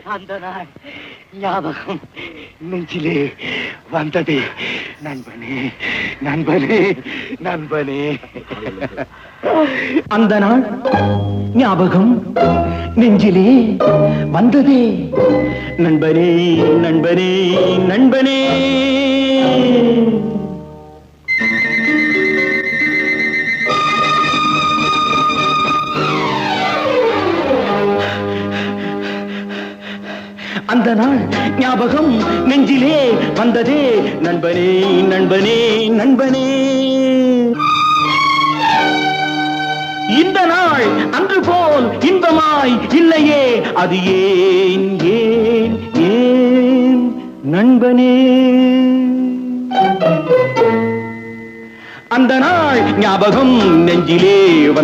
அந்த நாள் ஞாபகம் நெஞ்சிலே வந்தது. நண்பனே நண்பனே நண்பனே. அந்த நாள் ஞாபகம் நெஞ்சிலே வந்ததே. நண்பனே நண்பனே நண்பனே. அந்த நாள் ஞாபகம் நெஞ்சிலே வந்ததே. நண்பனே நண்பனே நண்பனே. இந்த நாள் அன்று போல் இன்பமாய் இல்லையே. அது ஏன் ஏன் ஏன் நண்பனே. அந்த நாள் ஞாபகம் நெஞ்சிலே